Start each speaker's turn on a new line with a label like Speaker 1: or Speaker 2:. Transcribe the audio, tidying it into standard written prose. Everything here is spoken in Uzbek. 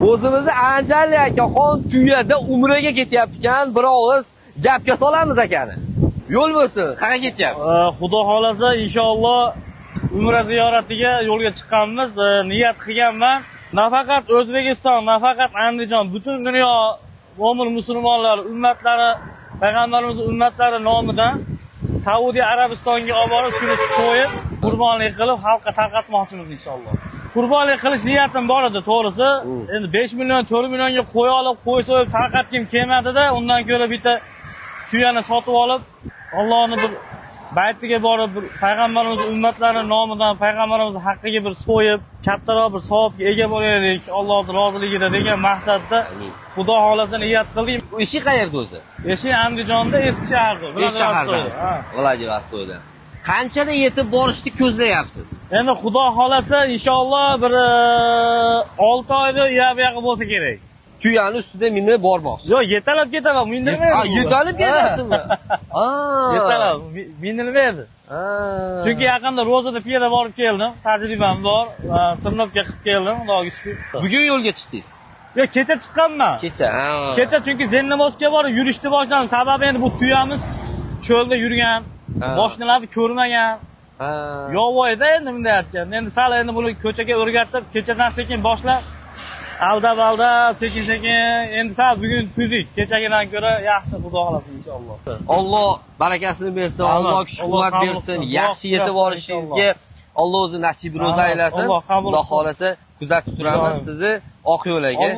Speaker 1: O'zimizni Anjali akaxon tuyada umraga ketyapti-kan, bir og'iz gapga solamiz akani. Yo'l bo'lsin, qayerga ketyapmiz?
Speaker 2: Xudo xolasa inshaalloh umra ziyoratiga yo'lga chiqqanmiz. Niyat qilganman. Nafaqat O'zbekiston, nafaqat Andijon, butun dunyo mo'min musulmonlar ummatlari, payg'ambarimiz ummatlari nomidan Saudiya Arabistoniga olib borib, shuni so'yib, qurbonlik qilib xalqqa tarqatmoqchimiz inshaalloh. Qurbonlik qilish niyatim bor edi, to'g'risi. Endi 5 million, 4 millionga qo'y olib, qo'y so'yib tarqatgim kelmadi-da, undan ko'ra bitta tuyani sotib olib, Allohning bir baytiga borib, bir payg'ambarimiz ummatlari nomidan payg'ambarimiz haqqiga bir so'yib, kattaroq bir savobga ega bo'laylik, Allohning roziligida degan maqsadda Xudo xolasa niyat qildim.
Speaker 1: Ishi qayerda o'zi?
Speaker 2: Ishi Andijonda, Eski shaharda.
Speaker 1: Eski shaharda. Vladivostokda. Qanchada yetib borishni ko'zlayapsiz?
Speaker 2: Endi Xudo xolasa inshaalloh bir 6 oyda yo'q bo'lsa kerak.
Speaker 1: Tuyani ustida minib bormoqchi.
Speaker 2: Yo'q, yetalab ketaman, mindirmayman.
Speaker 1: Yetalib ketyapsizmi?
Speaker 2: Yetalab, mindirmaydi. Chunki yaqinda Ro'zada piyoda borib keldim, tajribam bor, Tirnovga qilib keldim, Xudoga shukr.
Speaker 1: Bugun yo'lga chiqdingiz?
Speaker 2: Yo'q, kecha chiqqanman.
Speaker 1: Kecha
Speaker 2: chunki Zennobodga borib yurishni boshladim. Sababi endi bu tuyamiz cho'lda yurgan, boshnalarni ko'rmagan. Yovvoyda endi bunday aytgan. Endi sal endi buni ko'chaga o'rgatib, kechadan sekin boshlab aldab sekin endi sal bugun tuzuk, kechagidan ko'ra yaxshi, Xudo xolasa inshaalloh.
Speaker 1: Alloh barakasini bersin, Alloh kuch-quvvat bersin, yaxshi yetib borishingizga Alloh o'zi nasib ro'za aylasin. Xudo xolasa kuzatib turamiz sizni oq yo'laga.